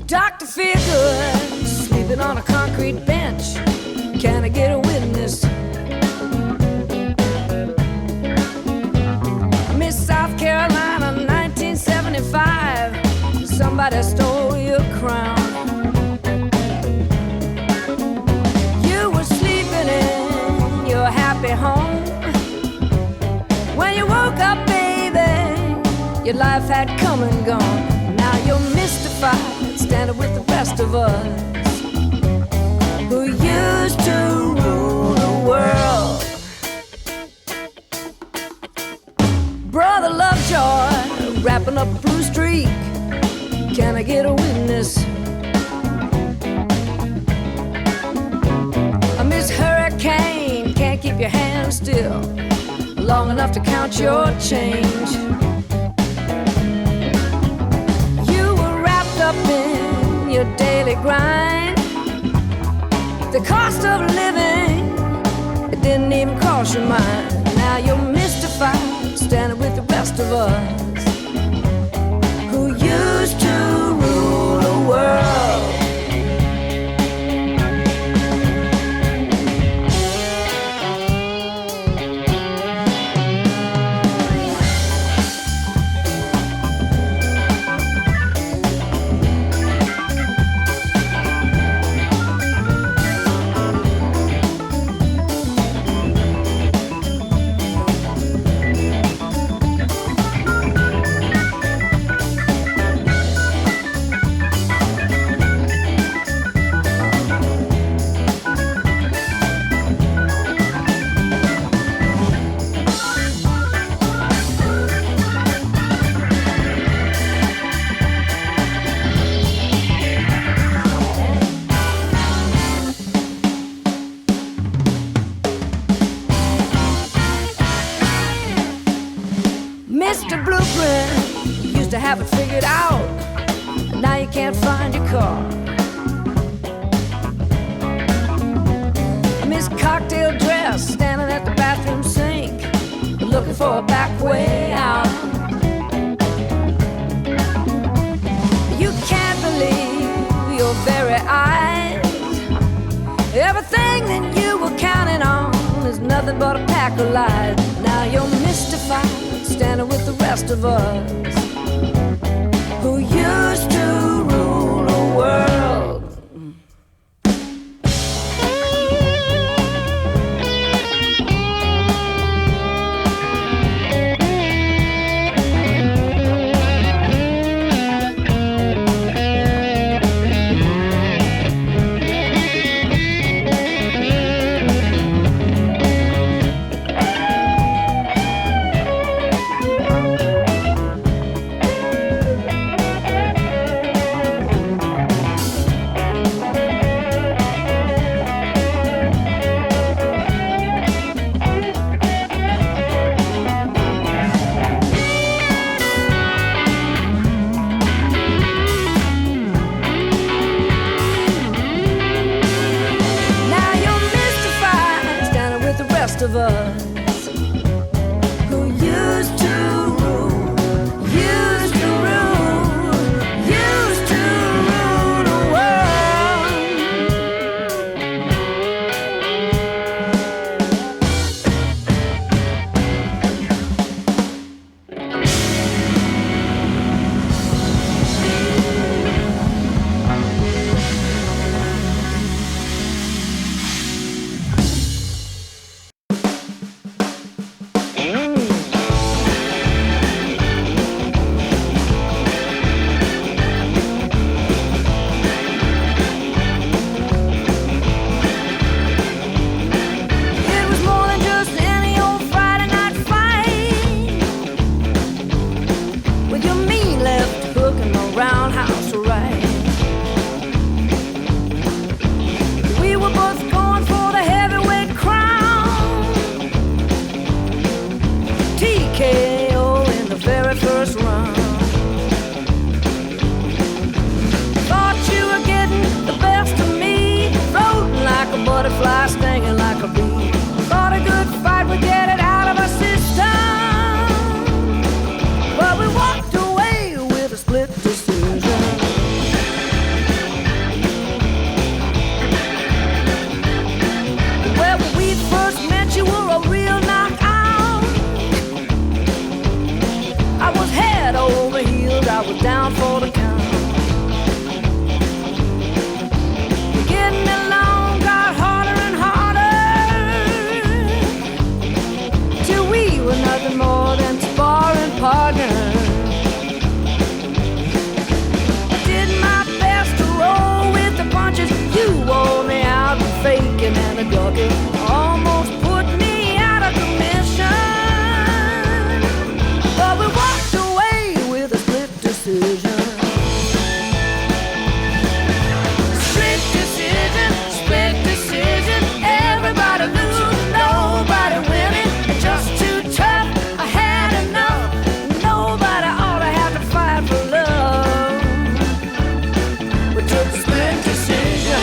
Doctor feel good, sleeping on a concrete bench. Can I get a witness? Miss South Carolina, 1975. Somebody stole your crown. You were sleeping in your happy home. When you woke up, baby, your life had come and gone. Now you're mystified, standing with the rest of us who used to rule the world. Brother Lovejoy, wrapping up a blue streak. Can I get a witness? Miss Hurricane, can't keep your hands still long enough to count your change. You were wrapped up in your daily grind. The cost of living, it didn't even cross your mind. Now you're mystified, standing with the rest of us who used to rule the world. Mr. Blueprint, you used to have it figured out. Now you can't find your car. Miss Cocktail Dress, standing at the bathroom sink, looking for a back way out. You can't believe your very eyes. Everything that you were counting on is nothing but a pack of lies. Now you're mystified, standing with the rest of us who used to rule the world. Of us who used to rule, used to rule, used to rule the world. need more than sparring partners. I did my best to roll with the punches. You wore me out with faking and a ducking. Almost put me out of commission. But we walked away with a split decision. Split decision, split decision. Everybody losing, nobody winning. Just too tough, I had enough. Nobody ought to have to fight for love. We took a split decision.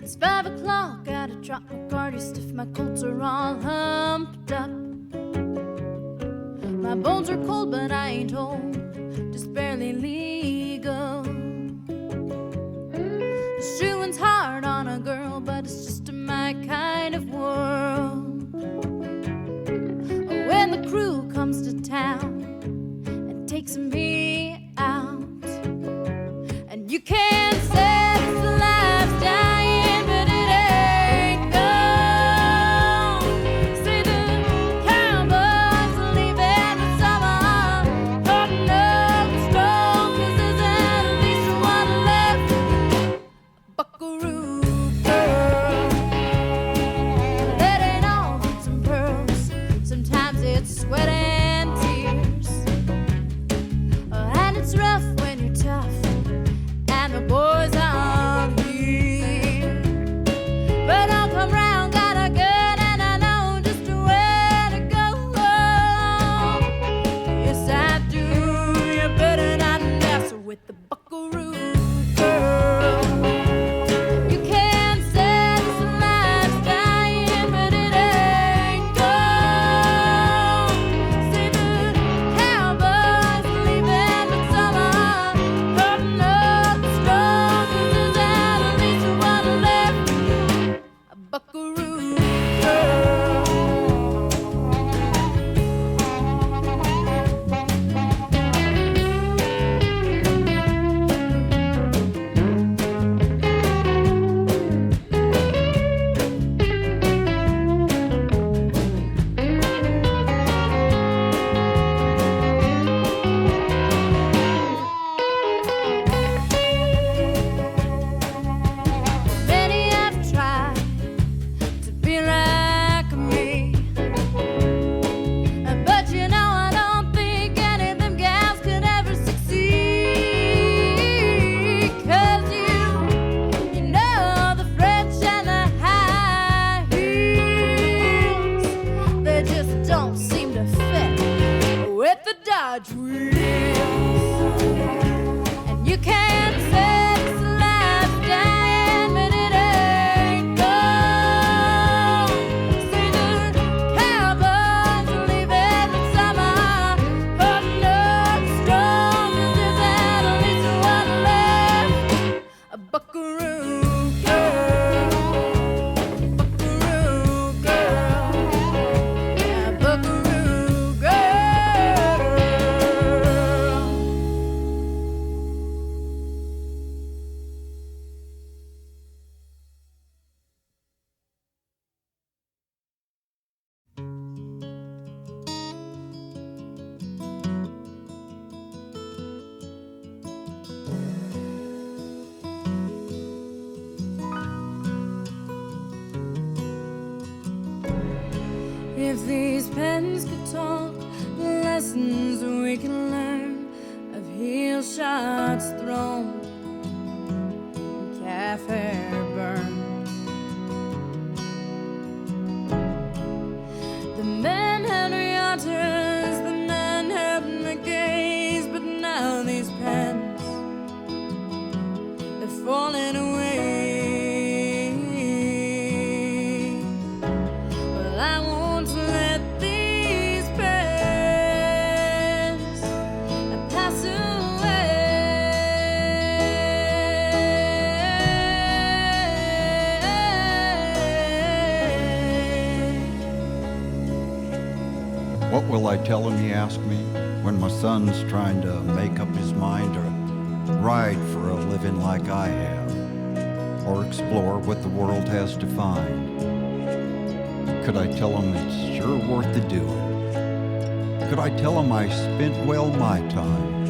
It's 5 o'clock, gotta drop my garter stiff, my colts are all humped up. My bones are cold, but I ain't old, just barely legal. The shoeing's hard on a girl, but it's just my kind of world. When the crew comes to town and takes me out, and you can't say it's the life's dying, but it ain't gone. See the cowboys leaving the summer, holding up strong, 'cause there's at least one left. Buckaroo girl, that ain't all hoops and pearls. Sometimes it's sweat and tears, and it's rough when you're tough and the boys are here. But I'll come round, got a gun, and I know just where to go. Yes, I do. You better not mess with the buckaroo girl. You can't say this life's dying, but it ain't gone. my dreams. And you can't say this life's dying, but it ain't gone. See the cowboys leaving in summer, putting up stones. There's at least one left, a buckaroo girl, buckaroo girl, a buckaroo girl. If these pens could talk, the lessons we can learn of heel shots thrown and calf hair burned. The men had Riotas, the men had McGays, but now these pens, they're falling away. Well, I won't let these pens pass away. What will I tell him, you ask me, when my son's trying to make up his mind to ride for a living like I have, or explore what the world has to find? Could I tell him it's sure worth the doing? Could I tell him I spent well my time?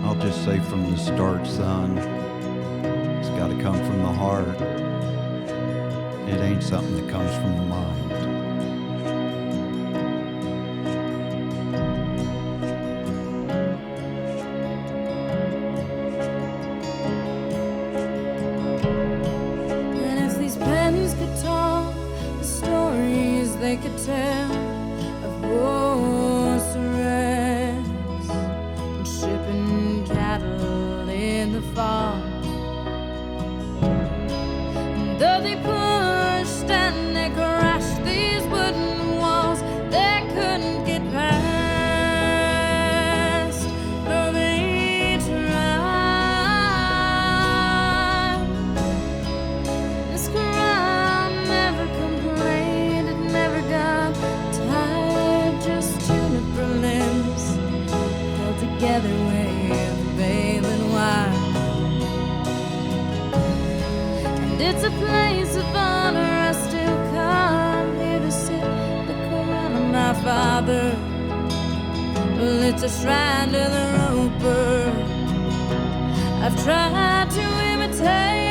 I'll just say from the start, son, it's gotta come from the heart. It ain't something that comes from the mind. And if these pens could talk, the stories they could tell of horse arrests and shipping cattle in the fall. And though they pushed and they crashed these wooden walls, they couldn't get past, though they tried. This crowd never complained, it never got tired, just juniper limbs held together with baling wire. And it's a place of honor, I still come here to sit the Quran of my father. Well, it's a shrine to the roper. I've tried to imitate